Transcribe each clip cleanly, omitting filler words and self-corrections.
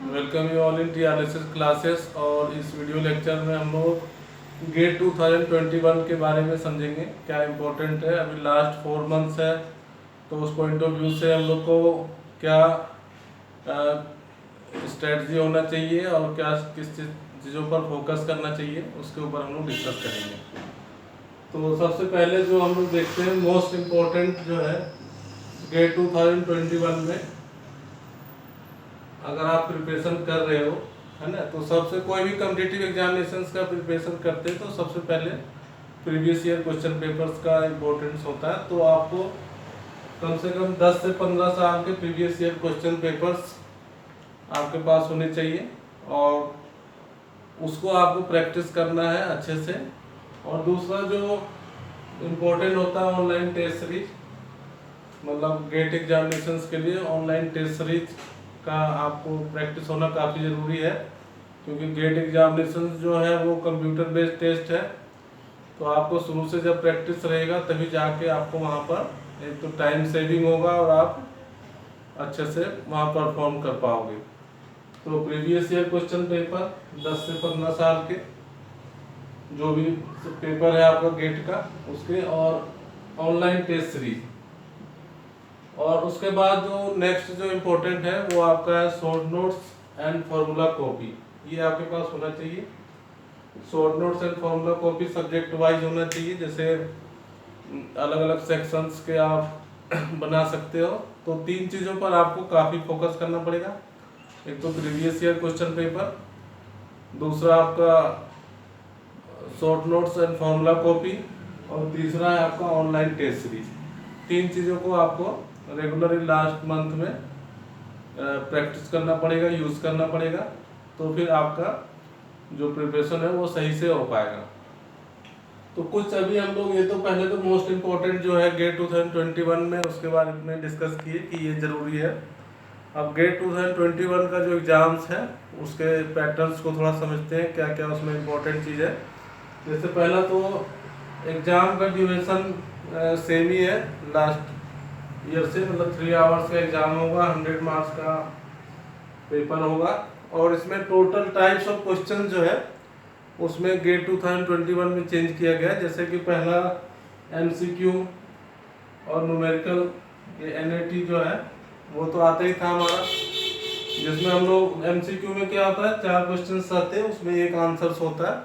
Welcome you all in TRSS classes. और इस video lecture में हम लोग गेट 2021 के बारे में समझेंगे क्या इम्पोर्टेंट है। अभी लास्ट 4 मंथ्स है, तो उस पॉइंट ऑफ व्यू से हम लोग को क्या स्ट्रेटजी होना चाहिए और क्या किस चीज़ों पर फोकस करना चाहिए, उसके ऊपर हम लोग डिस्कस करेंगे। तो सबसे पहले जो हम लोग देखते हैं मोस्ट इम्पोर्टेंट जो है गेट 2021 में, अगर आप प्रिपरेशन कर रहे हो, है ना, तो सबसे कोई भी कॉम्पिटिटिव एग्जामिनेशंस का प्रिपरेशन करते हैं तो सबसे पहले प्रीवियस ईयर क्वेश्चन पेपर्स का इम्पोर्टेंस होता है। तो आपको कम से कम 10 से 15 साल के प्रीवियस ईयर क्वेश्चन पेपर्स आपके पास होने चाहिए और उसको आपको प्रैक्टिस करना है अच्छे से। और दूसरा जो इम्पोर्टेंट होता है ऑनलाइन टेस्ट सीरीज, मतलब गेट एग्जामिनेशंस के लिए ऑनलाइन टेस्ट सीरीज का आपको प्रैक्टिस होना काफ़ी ज़रूरी है, क्योंकि गेट एग्जामिनेशन जो है वो कंप्यूटर बेस्ड टेस्ट है। तो आपको शुरू से जब प्रैक्टिस रहेगा तभी जाके आपको वहाँ पर एक तो टाइम सेविंग होगा और आप अच्छे से वहाँ परफॉर्म कर पाओगे। तो प्रीवियस ईयर क्वेश्चन पेपर 10 से 15 साल के जो भी पेपर है आपका गेट का, उसके और ऑनलाइन टेस्ट सीरीज। और उसके बाद जो नेक्स्ट जो इम्पोर्टेंट है वो आपका है short notes and formula copy. ये आपके पास होना चाहिए। Short notes and formula copy subject wise होना चाहिए, जैसे अलग अलग सेक्शंस के आप बना सकते हो। तो 3 चीज़ों पर आपको काफ़ी फोकस करना पड़ेगा। एक तो प्रीवियस ईयर क्वेश्चन पेपर, दूसरा आपका short notes and formula copy, और तीसरा है आपका ऑनलाइन टेस्ट सीरीज। 3 चीज़ों को आपको रेगुलरली लास्ट मंथ में प्रैक्टिस करना पड़ेगा, यूज़ करना पड़ेगा, तो फिर आपका जो प्रिपरेशन है वो सही से हो पाएगा। तो कुछ अभी हम लोग ये तो पहले तो मोस्ट इम्पोर्टेंट जो है गेट 2021 में उसके बारे में डिस्कस किए कि ये ज़रूरी है। अब गेट 2021 का जो एग्ज़ाम्स है उसके पैटर्न्स को थोड़ा समझते हैं, क्या क्या उसमें इम्पोर्टेंट चीज़ है। जैसे पहला तो एग्ज़ाम का ड्यूरेशन सेम ही है लास्ट ईयर से, मतलब 3 आवर्स का एग्जाम होगा, 100 मार्क्स का पेपर होगा। और इसमें टोटल टाइप्स ऑफ क्वेश्चन जो है उसमें गेट 2021 में चेंज किया गया है। जैसे कि पहला एमसीक्यू और न्यूमेरिकल, ये एनएटी जो है वो तो आता ही था हमारा, जिसमें हम लोग एमसीक्यू में क्या होता है 4 क्वेश्चन आते हैं, उसमें एक आंसर्स होता है।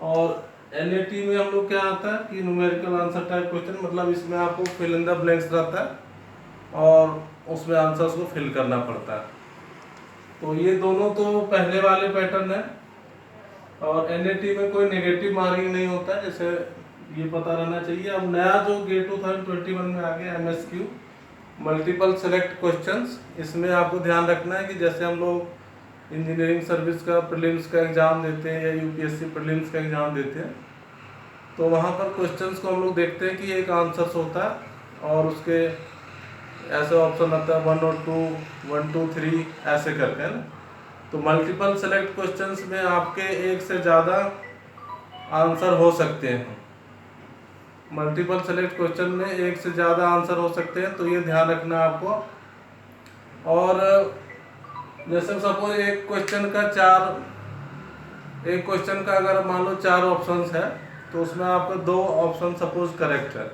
और एनएटी में हम लोग क्या आता है कि न्यूमेरिकल आंसर टाइप क्वेश्चन, मतलब इसमें आपको फिल इन द ब्लैंक्स रहता है और उसमें आंसर्स को फिल करना पड़ता है। तो ये दोनों तो पहले वाले पैटर्न है। और एनएटी में कोई नेगेटिव मार्किंग नहीं होता है, जैसे ये पता रहना चाहिए। अब नया जो गेट 2021 में आ गया एमएसक्यू, मल्टीपल सेलेक्ट क्वेश्चंस, इसमें आपको ध्यान रखना है कि जैसे हम लोग इंजीनियरिंग सर्विस का प्रीलिम्स का एग्ज़ाम देते हैं या यूपीएससी प्रीलिम्स का एग्ज़ाम देते हैं, तो वहाँ पर क्वेश्चंस को हम लोग देखते हैं कि एक आंसर्स होता है और उसके ऐसे ऑप्शन आता है 1 और 2, 1 2 3 ऐसे करके, है ना। तो मल्टीपल सेलेक्ट क्वेश्चंस में आपके एक से ज़्यादा आंसर हो सकते हैं। मल्टीपल सेलेक्ट क्वेश्चन में एक से ज़्यादा आंसर हो सकते हैं, तो ये ध्यान रखना आपको। और जैसे सपोज एक क्वेश्चन का अगर मान लो 4 ऑप्शंस है, तो उसमें आपका 2 ऑप्शन सपोज करेक्ट है,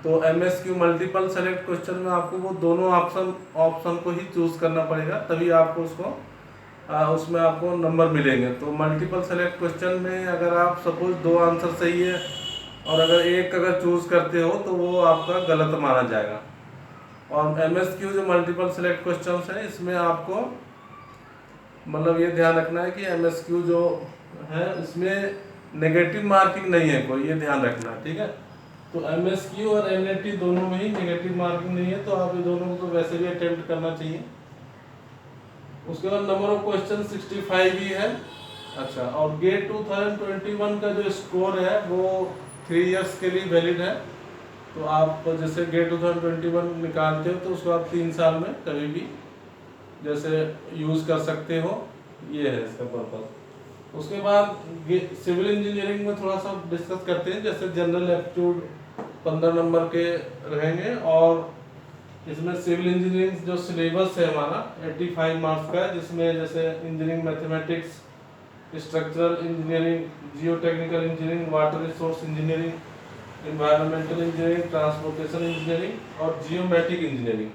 तो एमएसक्यू मल्टीपल सेलेक्ट क्वेश्चन में आपको वो दोनों ऑप्शन को ही चूज करना पड़ेगा, तभी आपको उसमें आपको नंबर मिलेंगे। तो मल्टीपल सेलेक्ट क्वेश्चन में अगर आप सपोज 2 आंसर सही है और अगर चूज करते हो तो वो आपका गलत माना जाएगा। और एमएसक्यू जो मल्टीपल सेलेक्ट क्वेश्चन है, इसमें आपको मतलब ये ध्यान रखना है कि एमएसक्यू जो है इसमें नेगेटिव मार्किंग नहीं है कोई, ये ध्यान रखना, ठीक है। तो एमएसक्यू और एनएटी दोनों में ही नेगेटिव मार्किंग नहीं है, तो आप ये दोनों को तो वैसे भी अटेम्प्ट करना चाहिए। उसके बाद नंबर ऑफ क्वेश्चन 65 ही है। अच्छा, और गेट 2021 का जो स्कोर है वो 3 इयर्स के लिए वैलिड है। तो आप जैसे गेट 2021 निकालते हो तो उसको आप 3 साल में कभी भी जैसे यूज़ कर सकते हो, ये है इसका पर्पज। उसके बाद सिविल इंजीनियरिंग में थोड़ा सा डिस्कस करते हैं। जैसे जनरल एप्टीट्यूड 15 नंबर के रहेंगे और इसमें सिविल इंजीनियरिंग जो सिलेबस है हमारा 85 मार्क्स का है, जिसमें जैसे इंजीनियरिंग मैथमेटिक्स, स्ट्रक्चरल इंजीनियरिंग, जियो technical engineering, water resource engineering, environmental engineering, transportation engineering और जियोमेट्रिक इंजीनियरिंग,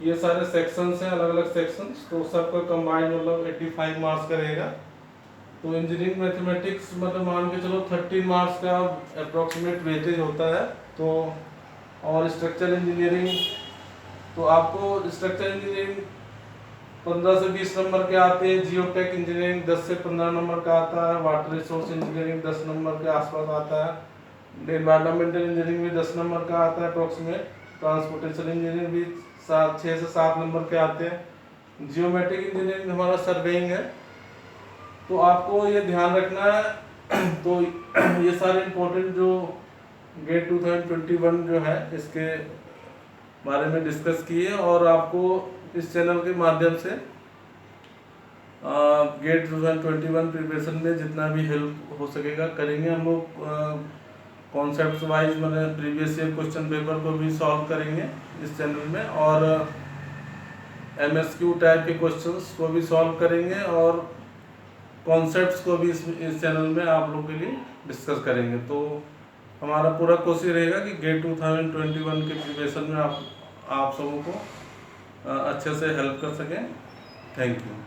ये सारे सेक्शंस हैं, अलग अलग सेक्शंस। तो सबका कंबाइंड मतलब 85 मार्क्स का रहेगा। तो इंजीनियरिंग मैथमेटिक्स मतलब मान के चलो 30 मार्क्स का अप्रोक्सीमेट वेटेज होता है। तो और स्ट्रक्चरल इंजीनियरिंग, तो आपको स्ट्रक्चरल इंजीनियरिंग 15 से 20 नंबर के आते हैं, जियोटेक इंजीनियरिंग 10 से 15 नंबर का आता है, वाटर रिसोर्स इंजीनियरिंग 10 नंबर के आसपास आता है, एनवायरमेंटल इंजीनियरिंग भी 10 नंबर का आता है अप्रोक्सीमेट, ट्रांसपोर्टेशन इंजीनियरिंग भी 6 से 7 नंबर के आते हैं, जियोमेट्रिक इंजीनियरिंग हमारा सर्वेइंग है। तो आपको ये ध्यान रखना है। तो ये सारे इम्पोर्टेंट जो गेट 2021 जो है इसके बारे में डिस्कस किए, और आपको इस चैनल के माध्यम से गेट 2021 प्रिपरेशन में जितना भी हेल्प हो सकेगा करेंगे हम लोग। कॉन्सेप्ट वाइज मतलब प्रीवियस ईयर क्वेश्चन पेपर को भी सॉल्व करेंगे इस चैनल में, और MSQ टाइप के क्वेश्चंस को भी सॉल्व करेंगे, और कॉन्सेप्ट्स को भी इस चैनल में आप लोग के लिए डिस्कस करेंगे। तो हमारा पूरा कोशिश रहेगा कि गेट 2021 के प्रिपरेशन में आप सबों को अच्छे से हेल्प कर सकें। Thank you.